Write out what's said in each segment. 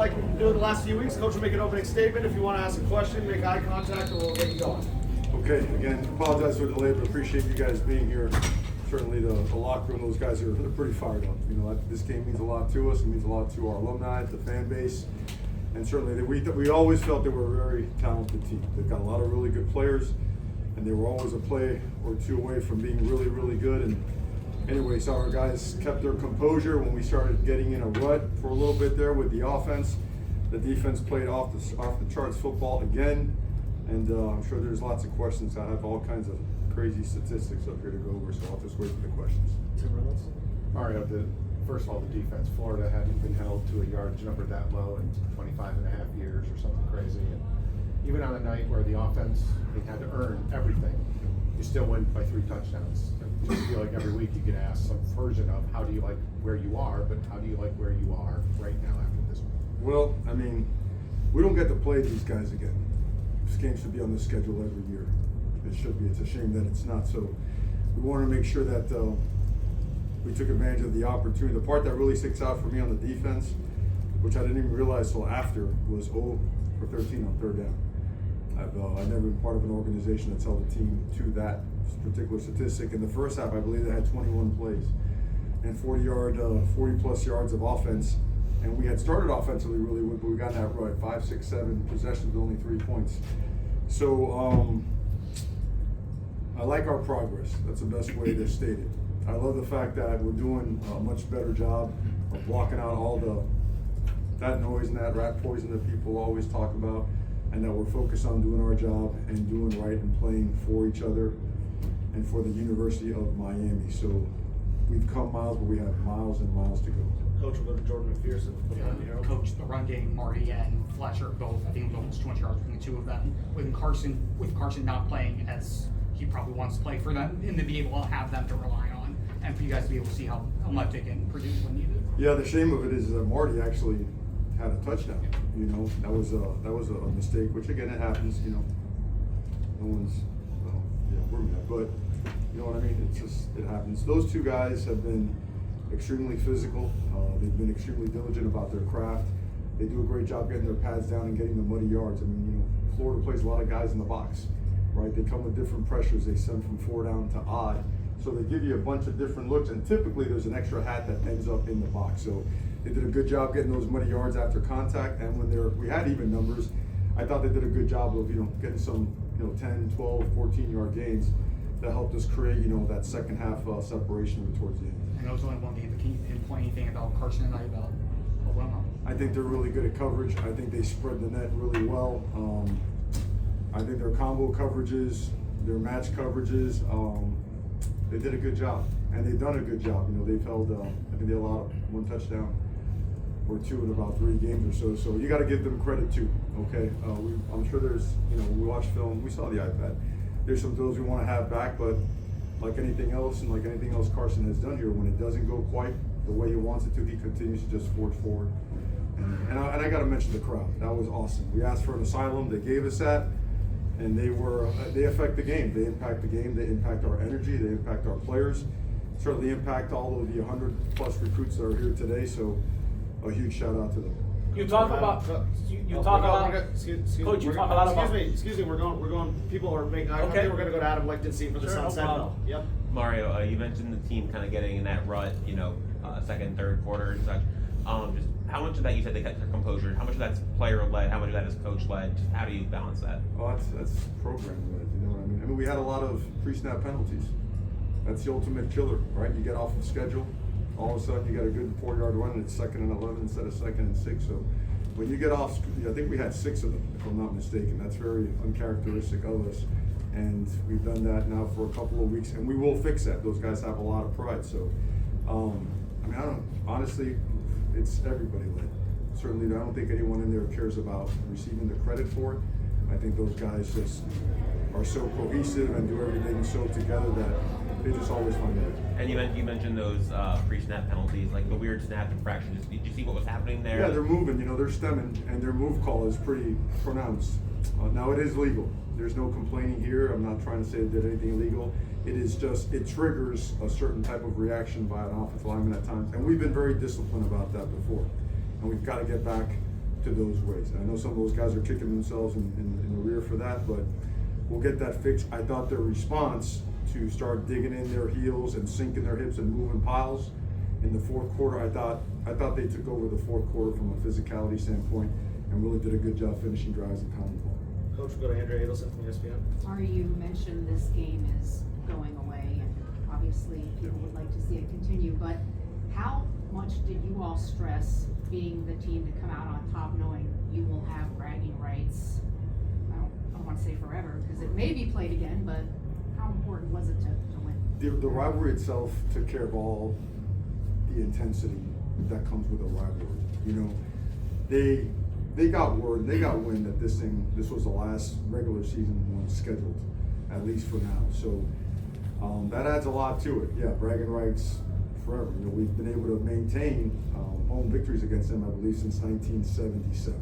like we've been doing the last few weeks. Coach will make an opening statement. If you want to ask a question, make eye contact, and we'll get you going. Okay, again, apologize for the delay, but appreciate you guys being here. Certainly the locker room, those guys they're pretty fired up. You know, this game means a lot to us. It means a lot to our alumni, the fan base, and certainly we always felt they were a very talented team. They've got a lot of really good players, and they were always a play or two away from being really, really good. And anyway, so our guys kept their composure when we started getting in a rut for a little bit there with the offense. The defense played off the charts football again. And I'm sure there's lots of questions. I have all kinds of crazy statistics up here to go over, so I'll just wait for the questions. Mario, first of all, the defense. Florida hadn't been held to a yardage number that low in 25 and a half years or something crazy. And even on a night where the offense, they had to earn everything, you still win by 3 touchdowns. I just feel like every week you get asked some version of how do you like where you are, but how do you like where you are right now after this one? Well, I mean, we don't get to play these guys again. This game should be on the schedule every year. It should be. It's a shame that it's not. So we want to make sure that we took advantage of the opportunity. The part that really sticks out for me on the defense, which I didn't even realize till after, was 0 for 13 on third down. I've never been part of an organization that's held a team to that particular statistic. In the first half, I believe they had 21 plays and 40 plus yards of offense. And we had started offensively really good, but we got in that rut, 5, 6, 7 possessions, only 3 points. So I like our progress. That's the best way to state it. I love the fact that we're doing a much better job of blocking out all that noise and that rat poison that people always talk about, and that we're focused on doing our job and doing right and playing for each other and for the University of Miami. So we've come miles, but we have miles and miles to go. Coach will go to Jordan McPherson. Coach, the run game, Marty and Fletcher both, I think it was almost 200 yards between the two of them. With Carson not playing as he probably wants to play for them, and to be able to have them to rely on, and for you guys to be able to see how much they can produce when needed. Yeah, the shame of it is that Marty actually had a touchdown. You know, that was a mistake, which again it happens. You know, no one's we're mad, but you know what I mean. It's just it happens. Those two guys have been extremely physical. They've been extremely diligent about their craft. They do a great job getting their pads down and getting the muddy yards. I mean, you know, Florida plays a lot of guys in the box, right? They come with different pressures. They send from 4 down to odd. So they give you a bunch of different looks, and typically there's an extra hat that ends up in the box. So they did a good job getting those muddy yards after contact, and when we had even numbers, I thought they did a good job of, getting some, 10, 12, 14-yard gains that helped us create, that second half separation towards the end. I know it's only one game, but can you pinpoint anything about Carson and I about I think they're really good at coverage. I think they spread the net really well. I think their combo coverages, their match coverages, they did a good job, and they've done a good job. They've held, I think they allowed 1 touchdown or 2 in about 3 games or so. So you got to give them credit too. Okay, I'm sure there's, we watched film, we saw the iPad. There's some throws we want to have back, but like anything else, and like anything else Carson has done here, when it doesn't go quite the way he wants it to, he continues to just forge forward. And I got to mention the crowd. That was awesome. We asked for an asylum. They gave us that, and they affect the game. They impact the game. They impact our energy. They impact our players. Certainly impact all of the 100+ recruits that are here today. So a huge shout out to them. You talk about. Excuse me. We're going. People are making. I think we're going to go to Adam Lichtenstein for the Sunset Bell. Yep. Mario, you mentioned the team kind of getting in that rut, second, third quarter and such. Just how much of that, you said they kept their composure, how much of that's player led, how much of that is coach led? How do you balance that? Oh, that's program led. You know what I mean? I mean, we had a lot of pre-snap penalties. That's the ultimate killer, right? You get off the schedule, all of a sudden you got a good 4-yard run, and it's 2nd and 11 instead of 2nd and 6. So when you get off, I think we had 6 of them, if I'm not mistaken. That's very uncharacteristic of us. And we've done that now for a couple of weeks, and we will fix that. Those guys have a lot of pride. So, honestly, it's everybody led. Certainly, I don't think anyone in there cares about receiving the credit for it. I think those guys just are so cohesive and do everything so together that they just always find it. And you mentioned those pre-snap penalties, like the weird snap infractions. Did you see what was happening there? Yeah, they're moving. They're stemming, and their move call is pretty pronounced. Now it is legal. There's no complaining here. I'm not trying to say it did anything illegal. It is just, it triggers a certain type of reaction by an offensive lineman at times. And we've been very disciplined about that before. And we've got to get back to those ways. And I know some of those guys are kicking themselves in the rear for that, but we'll get that fixed. I thought their response to start digging in their heels and sinking their hips and moving piles in the fourth quarter, I thought they took over the fourth quarter from a physicality standpoint and really did a good job finishing drives and pounding the ball. Coach, we'll go to Andrea Adelson from ESPN. Ari, you mentioned this game is going away, and obviously people would like to see it continue, but how much did you all stress being the team to come out on top, knowing you will have bragging rights? I don't want to say forever, because it may be played again, but how important was it to win? The rivalry itself took care of all the intensity that comes with a rivalry. You know, they got word, they got wind that this was the last regular season one scheduled, at least for now. So that adds a lot to it. Yeah, bragging rights forever. You know, we've been able to maintain home victories against them, I believe, since 1977.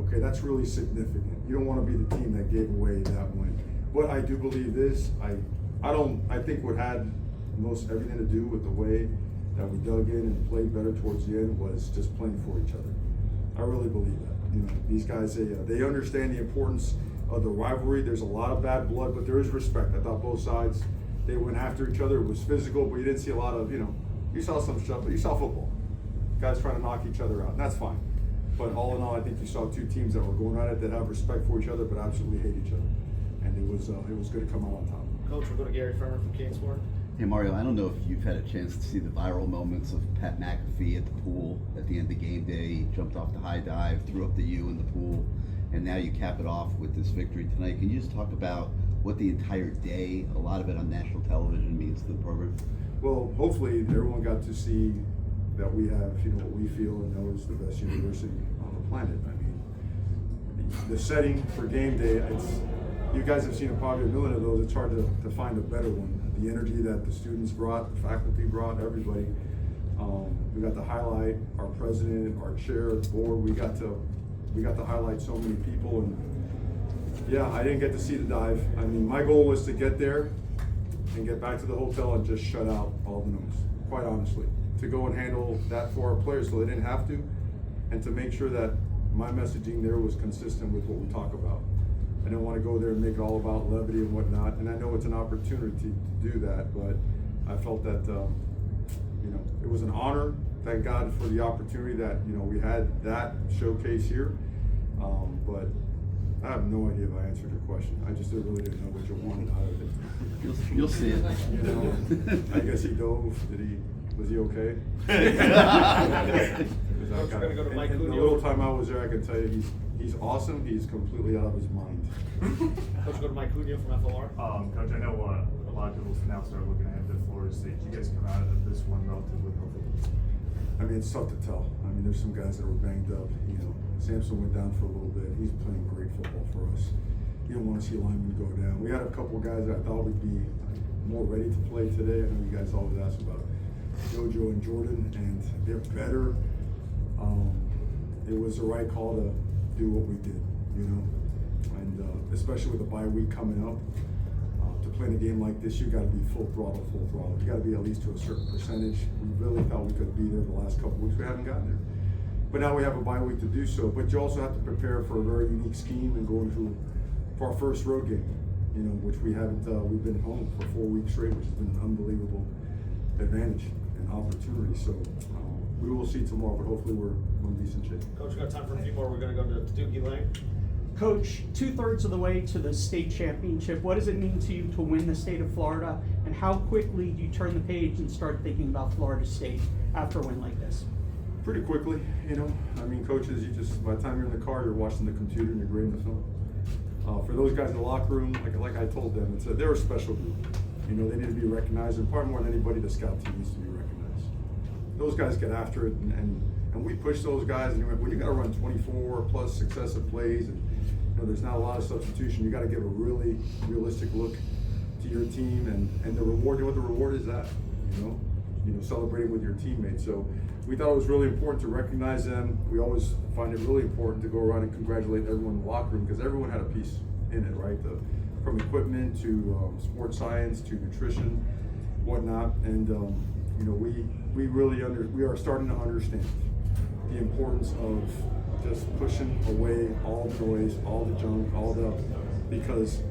Okay, that's really significant. You don't want to be the team that gave away that win. What I do believe is, I think what had most everything to do with the way that we dug in and played better towards the end was just playing for each other. I really believe that. You know, these guys, they understand the importance of the rivalry. There's a lot of bad blood, but there is respect. I thought both sides, they went after each other. It was physical, but you didn't see a lot of, you saw some stuff, but you saw football. Guys trying to knock each other out, and that's fine. But all in all, I think you saw two teams that were going at it that have respect for each other, but absolutely hate each other. And it was good to come out on top. Coach, we'll go to Gary Furman from King Sport. Hey Mario, I don't know if you've had a chance to see the viral moments of Pat McAfee at the pool at the end of game day. He jumped off the high dive, threw up the U in the pool, and now you cap it off with this victory tonight. Can you just talk about what the entire day, a lot of it on national television, means to the program? Well, hopefully everyone got to see that we have, what we feel and know is the best university on the planet. I mean, the setting for game day, you guys have seen probably a million of those. It's hard to find a better one. The energy that the students brought, the faculty brought, everybody. We got to highlight our president, our chair, the board. We got to highlight so many people, and yeah, I didn't get to see the dive. I mean, my goal was to get there and get back to the hotel and just shut out all the noise, quite honestly. To go and handle that for our players so they didn't have to, and to make sure that my messaging there was consistent with what we talk about. I don't want to go there and make it all about levity and whatnot, and I know it's an opportunity to do that, but I felt that it was an honor. Thank God for the opportunity that we had that showcase here, but I have no idea if I answered your question. I just really didn't know what you wanted out of it. You'll see it. I guess he dove. Was he okay? Coach, we're gonna go to Mike in the Cunha. little time I was there, I can tell you he's awesome. He's completely out of his mind. Coach, go to Mike Cunha from FLR. Coach, I know a lot of people now start looking ahead to Florida State. Did you guys come out of this one relatively healthy? I mean, it's tough to tell. I mean, there's some guys that were banged up. Samson went down for a little bit. He's playing great football for us. You don't want to see a lineman go down. We had a couple of guys that I thought would be more ready to play today. I know you guys always ask about JoJo and Jordan, and they're better. It was the right call to do what we did, and especially with the bye week coming up, to play in a game like this, you got to be full throttle. You got to be at least to a certain percentage. We really thought we could be there the last couple of weeks. We haven't gotten there, but now we have a bye week to do so. But you also have to prepare for a very unique scheme and going for our first road game, which we haven't. We've been home for 4 weeks straight, which has been an unbelievable advantage and opportunity. So we will see tomorrow, but hopefully we're in decent shape. Coach, we got time for a few more. We're going to go to Doogie Lang. Coach, 2/3 of the way to the state championship, what does it mean to you to win the state of Florida, and how quickly do you turn the page and start thinking about Florida State after a win like this? Pretty quickly, I mean, coaches, by the time you're in the car, you're watching the computer and you're grading the film. For those guys in the locker room, like I told them, they're a special group. They need to be recognized, and probably more than anybody, the scout team needs to be recognized. Those guys get after it, and we push those guys. And when you got to run 24 plus successive plays, and there's not a lot of substitution, you got to give a really realistic look to your team, and the reward. What the reward is that? Celebrating with your teammates. So we thought it was really important to recognize them. We always find it really important to go around and congratulate everyone in the locker room, because everyone had a piece in it, right? From equipment to sports science to nutrition, whatnot, and we are starting to understand the importance of just pushing away all the noise, all the junk, because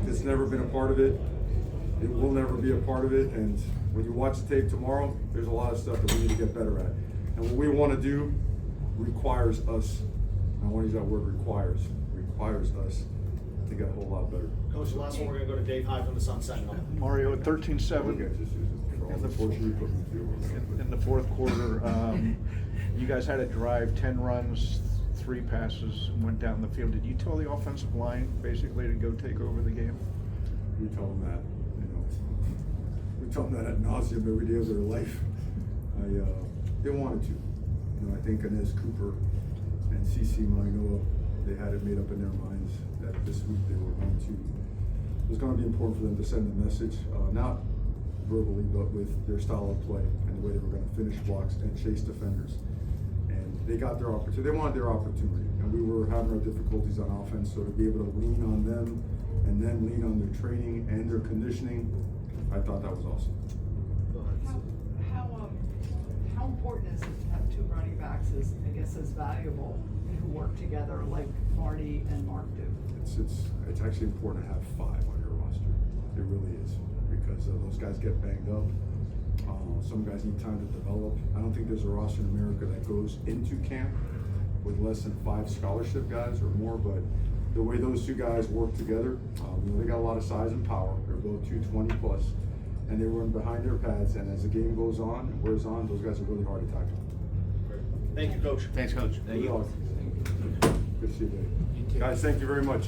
it's never been a part of it. It will never be a part of it. And when you watch the tape tomorrow, there's a lot of stuff that we need to get better at. And what we want to do requires us, I want to use that word requires us to get a whole lot better. Coach, the last one, we're gonna go to Dave Hyde from the Sun Sentinel. Mario, at 13-7 Okay, just use it for all the fortune you put in the field. in the fourth quarter, you guys had a drive, 10 runs, 3 passes, and went down the field. Did you tell the offensive line basically to go take over the game? We tell them that, we tell them that ad nauseum every day of their life. They wanted to. I think Inez Cooper and CeCe Mainoa, they had it made up in their minds that this week it was going to be important for them to send a message, not verbally, but with their style of play and the way they were going to finish blocks and chase defenders. And they got their opportunity. They wanted their opportunity, and we were having our difficulties on offense. So to be able to lean on them and then lean on their training and their conditioning, I thought that was awesome. How important is it to have 2 running backs as valuable who work together like Marty and Mark do? It's actually important to have 5 on your roster. It really is, because those guys get banged up. Some guys need time to develop. I don't think there's a roster in America that goes into camp with less than 5 scholarship guys or more, but the way those 2 guys work together, they got a lot of size and power. They're both 220 plus, and they run behind their pads, and as the game goes on and wears on, those guys are really hard to tackle. Thank you, Coach. Thanks, Coach. Good to see you, Dave. Guys, thank you very much.